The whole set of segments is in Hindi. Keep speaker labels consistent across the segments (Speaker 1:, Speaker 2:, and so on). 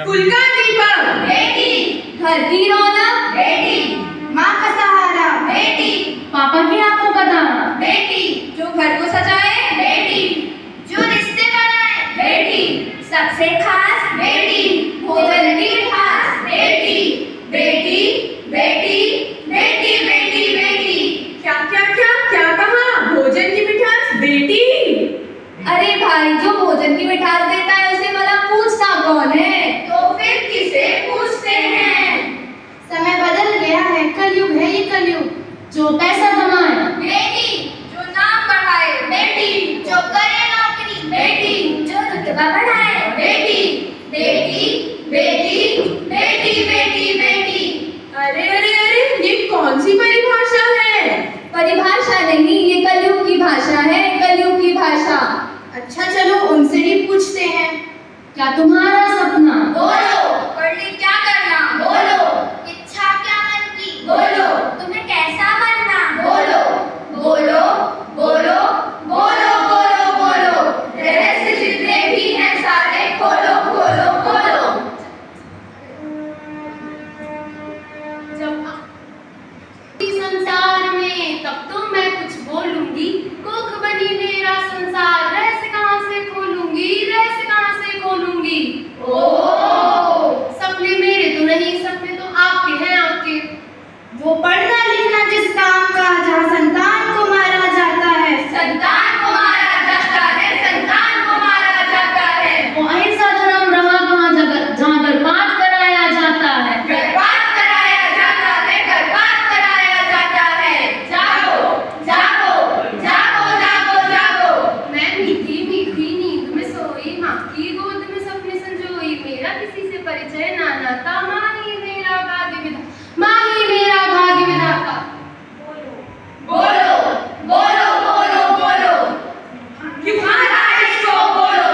Speaker 1: कुल का दीपक
Speaker 2: बेटी,
Speaker 3: घर की रौनक
Speaker 2: बेटी,
Speaker 1: माँ का सहारा
Speaker 2: बेटी,
Speaker 3: पापा की आंखों का दाना
Speaker 2: बेटी,
Speaker 1: जो घर को सजाए
Speaker 2: बेटी, जो रिश्ते बनाए बेटी, सबसे खास बेटी, भोजन की खास बेटी, बेटी, बेटी, बेटी, बेटी, बेटी।
Speaker 1: क्या क्या क्या क्या कहा? भोजन की मिठास बेटी।
Speaker 3: अरे भाई, जो भोजन की मिठास देता है उसे भला पूछता कौन है?
Speaker 2: तो फिर किसे पूछते हैं?
Speaker 3: समय बदल गया है, कलयुग है ये कलयुग। जो पैसा कमाए
Speaker 2: बेटी, जो नाम बढ़ाए बेटी, जो करे नौकरी बेटी, जो रुतबा बढ़ाए बेटी, बेटी, बेटी, बेटी, बेटी, बेटी।
Speaker 1: अरे अरे अरे, ये कौन सी परिभाषा है?
Speaker 3: परिभाषा नहीं, ये कलयुग की भाषा है, कलयुग की भाषा।
Speaker 1: अच्छा चलो उनसे ही पूछते हैं।
Speaker 3: क्या तुम्हारा सपना?
Speaker 2: बोलो, पढ़ लिख क्या करना? बोलो, इच्छा क्या मन की? बोलो, तुम्हें कैसा बनना? बोलो, बोलो, बोलो, बोलो, बोलो, बोलो। रहस्य जितने भी हैं सारे खोलो, खोलो, खोलो।
Speaker 3: जब संसार में तब तो मैं कुछ बोलूंगी। कोख बनी मेरा संसार, रहस्य कहाँ से खोलूंगी, रहस्य कहाँ से खोलूंगी।
Speaker 2: ओह,
Speaker 3: सपने मेरे तो नहीं, सपने तो आपके हैं, आपके।
Speaker 1: वो पढ़ना लिखना किस काम का जहाँ संतान को मारा जाता है?
Speaker 2: संतान को मारा जाता है, संतान को मारा जाता है।
Speaker 3: वो अहिंसा धर्म रहा कहाँ जहाँ गर्भपात कराया जाता है।
Speaker 2: गर्भपात कराया जाता है, गर्भपात कराया जाता है। जागो, जागो, जागो, जागो, जागो।
Speaker 3: मैं मीठी मीठी नींद में सोई, माँ की गोद में सपने संजोई। मेरा किसी से परिचय ना नाता, माँ ही मेरा भाग्य विधाता, माँ ही मेरा भाग्य विधाता।
Speaker 2: बोलो, बोलो, बोलो, बोलो। तुम्हारा इसको बोलो।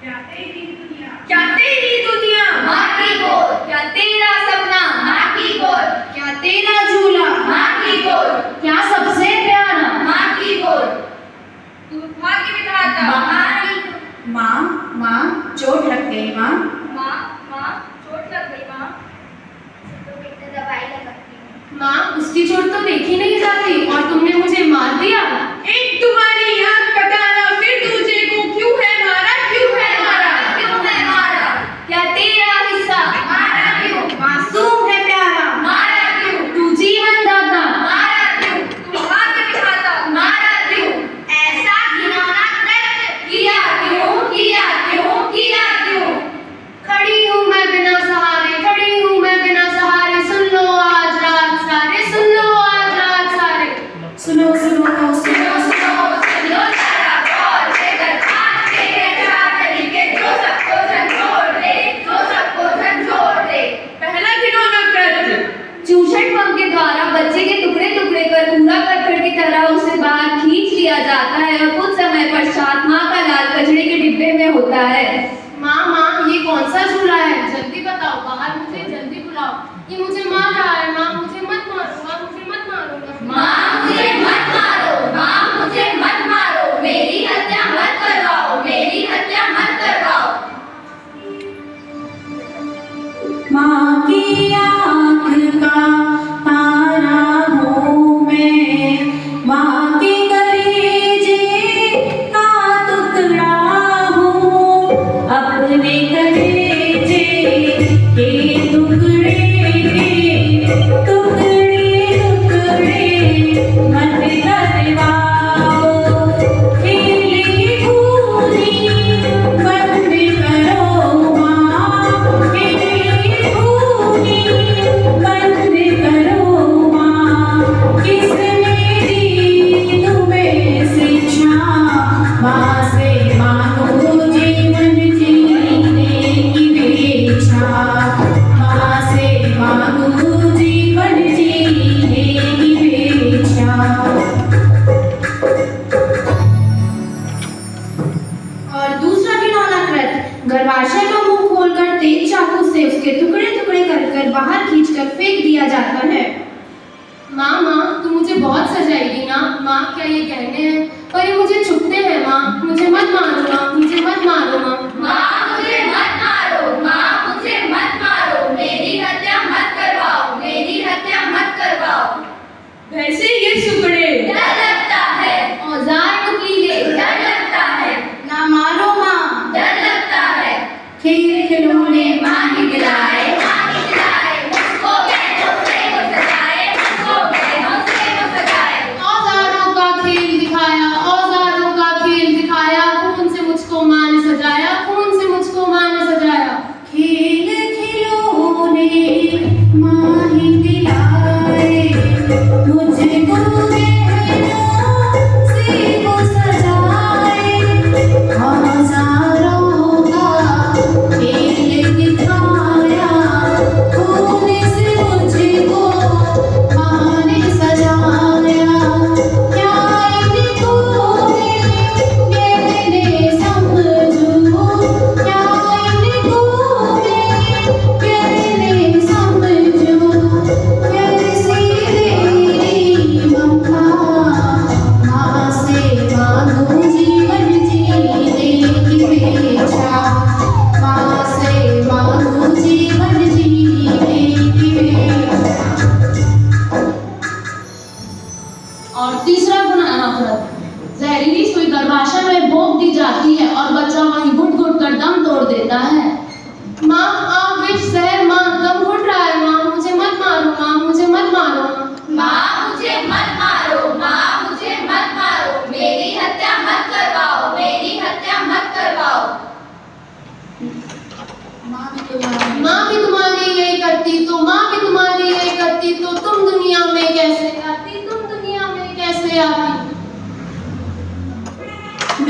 Speaker 1: क्या तेरी दुनिया?
Speaker 2: माँ की गोद,
Speaker 3: क्या तेरा सपना?
Speaker 2: माँ की गोद,
Speaker 1: क्या तेरा झूला?
Speaker 2: माँ की गोद,
Speaker 3: क्या सबसे प्यारा?
Speaker 2: माँ की गोद। तू भाग्य विधाता, महारानी।
Speaker 1: माँ माँ चोट लग गई माँ।
Speaker 2: माँ, माँ, चोट लग गई माँ। तो बेटा दवाई लगाती हूँ।
Speaker 3: माँ, उसकी चोट तो देखी नहीं जाती और तुमने मुझे मार दिया।
Speaker 1: एक तुम्हारी आँख कटाना, फिर दूसरे को क्यों है मारा, क्यों है मारा?
Speaker 2: क्यों है मारा?
Speaker 3: क्या तेरा हिस्सा?
Speaker 2: मारा क्यों?
Speaker 1: मासूम है प्यारा।
Speaker 2: मारा क्यों?
Speaker 3: तू जीवन दाता।
Speaker 2: मारा क्यों? तू भाग्य विधाता। मारा क्यों? ऐसा घिनौना कृत्य किया क्यों? किया क्यों? किया क्यों?
Speaker 3: खड़ी हूँ मैं बिना सहारे, खड़ी हूँ मैं बिना सहारे। सुन लो आज रात सारे, सुन लो आज रात सारे।
Speaker 1: सुनो सुनो सुनो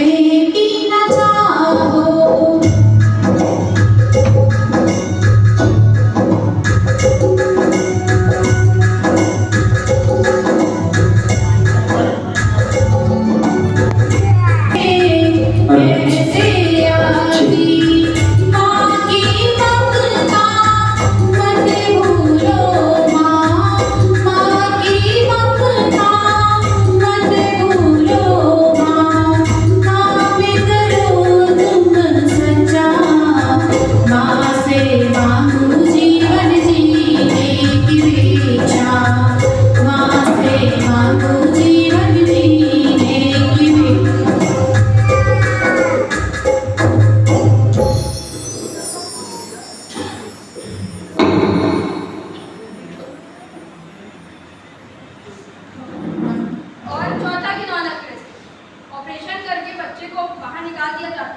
Speaker 4: बेटी न चाहो।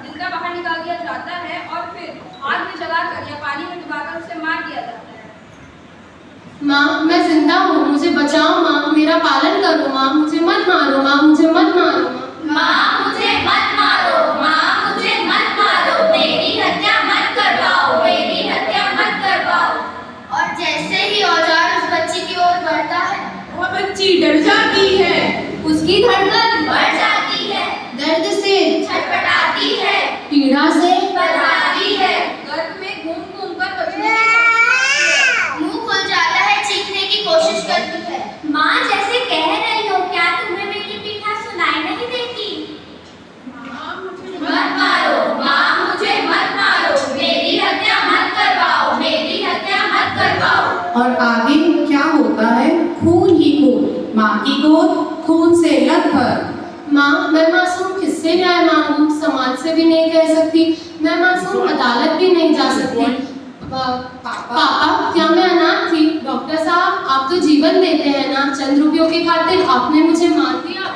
Speaker 1: दिल का बाहर निकाल दिया जाता है और फिर आग में जलाकर या पानी में डुबाकर उसे मार दिया जाता है।
Speaker 3: माँ मैं जिंदा हूँ, मुझे बचाओ माँ, मेरा पालन करो माँ, मुझे मत मारो माँ, मुझे मत मारो
Speaker 2: माँ, मुझे मत मारो माँ, मुझे मत मारो, मेरी हत्या मत करवाओ, मेरी हत्या मत करवाओ। और जैसे ही औजार उस बच्ची की ओर बढ़ता है,
Speaker 1: वह बच्ची डर जाती है,
Speaker 2: उसकी धड़कन बढ़ जाती है,
Speaker 4: दर्द से
Speaker 2: छटपटाती है,
Speaker 4: पीड़ा से
Speaker 2: घबराती है,
Speaker 1: गर्भ में घूम कर बचने की कोशिश करती है।
Speaker 2: मुंह खुल जाता है, चीखने की कोशिश करती है। माँ जैसे कह रही हो, क्या तुम्हें मेरी पीड़ा सुनाई नहीं देती? मत मारो माँ, मुझे मत मारो, मेरी हत्या मत करवाओ, मेरी हत्या मत करवाओ।
Speaker 4: और आगे क्या होता है? खून ही खून, माँ की गोद खून से लथपथ।
Speaker 3: माँ मैं मासूम किससे न्याय मांगूं, समाज से भी नहीं कह सकती, मैं मासूम अदालत भी नहीं जा सकती। पापा क्या मैं अनाथ थी? डॉक्टर साहब आप तो जीवन देते हैं ना, चंद रुपयों की खातिर आपने मुझे मार दिया।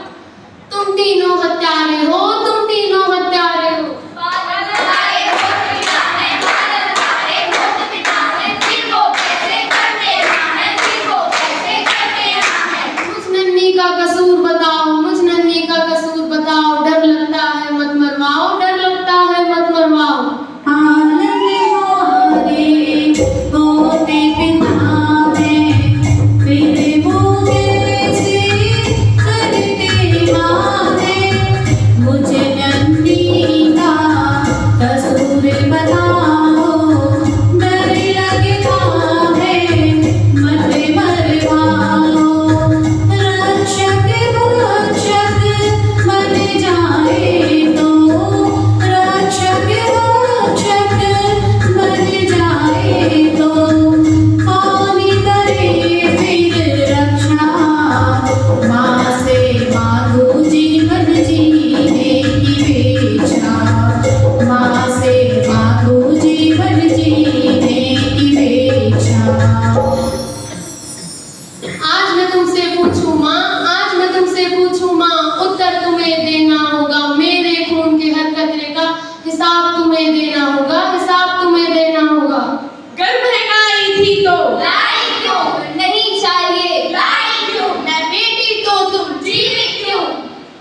Speaker 3: तुम तीनों हत्यारे हो, तुम तीनों हत्यारे हो। मुझ नन्ही का कसूर बताओ, मुझ नन्ही का कसूर बताओ, डर लगता है मत मरवाओ, डर लगता है मत मरवाओ।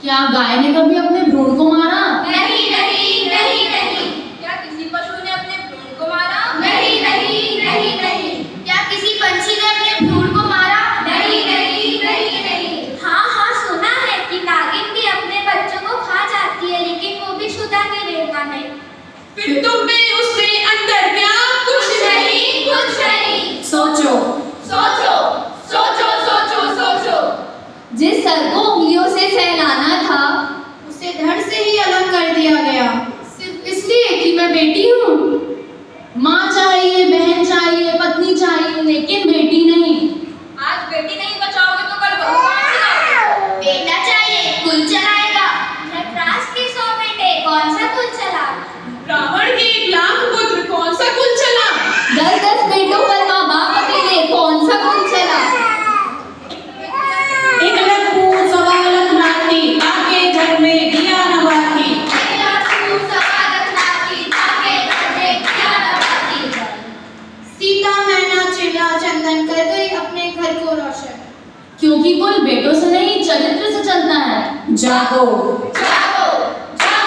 Speaker 3: क्या गाय ने कभी अपने भ्रूण को मारा?
Speaker 2: नहीं नहीं नहीं नहीं।
Speaker 1: क्या किसी पशु ने अपने भ्रूण को मारा?
Speaker 2: नहीं नहीं नहीं नहीं। क्या किसी पंछी ने अपने भ्रूण को मारा? नहीं नहीं नहीं नहीं। हाँ हाँ सुना है कि नागिन भी अपने बच्चों को खा जाती है, लेकिन वो भी शुदा के वेद का नहीं।
Speaker 1: फिर तुम में उसके अंदर क्या?
Speaker 2: कुछ नहीं कुछ नहीं।
Speaker 4: सोचो
Speaker 2: सोचो सोचो सोचो सोचो।
Speaker 3: जिस सर को उंगलियों से सहलाना था,
Speaker 4: उसे धड़ से ही अलग कर दिया गया,
Speaker 3: सिर्फ इसलिए कि मैं बेटी हूँ। माँ चाहिए, बहन चाहिए, पत्नी चाहिए, लेकिन बेटी नहीं।
Speaker 1: आज बेटी नहीं बचाओगे तो कल बहू कहाँ से लाओगे?
Speaker 2: बेटा चाहिए, कुल चलाएगा। धृतराष्ट्र के 100 बेटे, कौन सा कुल चला?
Speaker 1: रावण के 1 लाख पुत्र, कौन सा कुल चला?
Speaker 3: 10-10 बेटों पर माँ बाप अकेले, कौन सा कुल चला?
Speaker 4: एक लड़कू सवा लख नाती, आके घर में दिया न बाती। सीता मैना चिल्ला चंदन कर गई अपने घर को रोशन।
Speaker 3: क्योंकि कुल बेटों से नहीं चरित्र से चलता है।
Speaker 4: जागो
Speaker 2: जागो जागो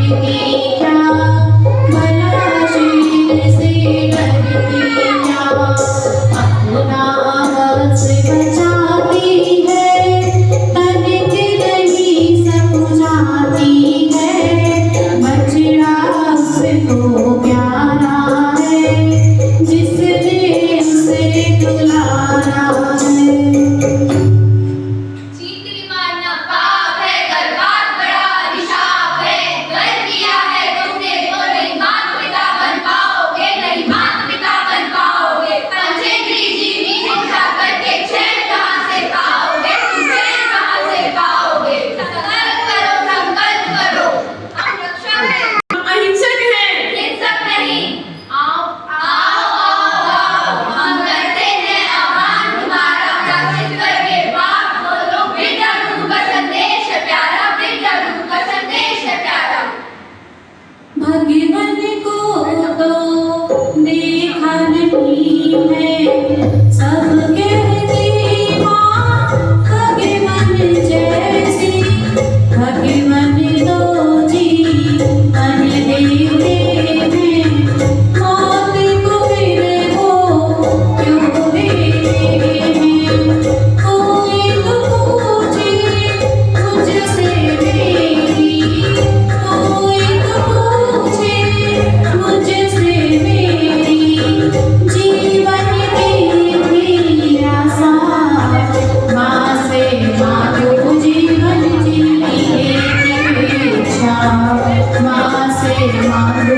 Speaker 4: डरती क्या, भला शेर से डरती क्या, अपना वक्स बचाती है, तनिक नहीं समझाती है, बछड़ा उसको प्यारा है, जिसने उसे दुलारा है।
Speaker 2: चींटी मारना पाप है, गर्भात बड़ा अभिशाप है। कर किया है तुमने तो नहीं मात पिता बन पाओगे, नहीं मात पिता बन पाओगे। पंचेंद्री जीवी हिंसा करके चैन कहाँ से पाओगे, तुम चैन कहाँ से पाओगे। संकल्प करो, हम रक्षा है,
Speaker 3: अहिंसक है।
Speaker 2: हिंसक नहीं। आओ आओ आओ आओ, हम करते हैं आह्वान तुम्हारा, प्रकट करके बात बोलो। बेटा गुरु का संदेश है प्यारा, बेटा गुरु का संदेश है प्यारा।
Speaker 4: भगवन को तो देखा नहीं है, सब कहते माँ भगवन जैसी, भगवन तो जीवन देते हैं, मौत को फिर वो क्यों देते हैं। कोई तो पूछे मुझसे मेरी, कोई तो पूछे मुझसे मेरी, जीवन की आशा, माँ से मांगो जीवन जीने की इच्छा, माँ से मांगो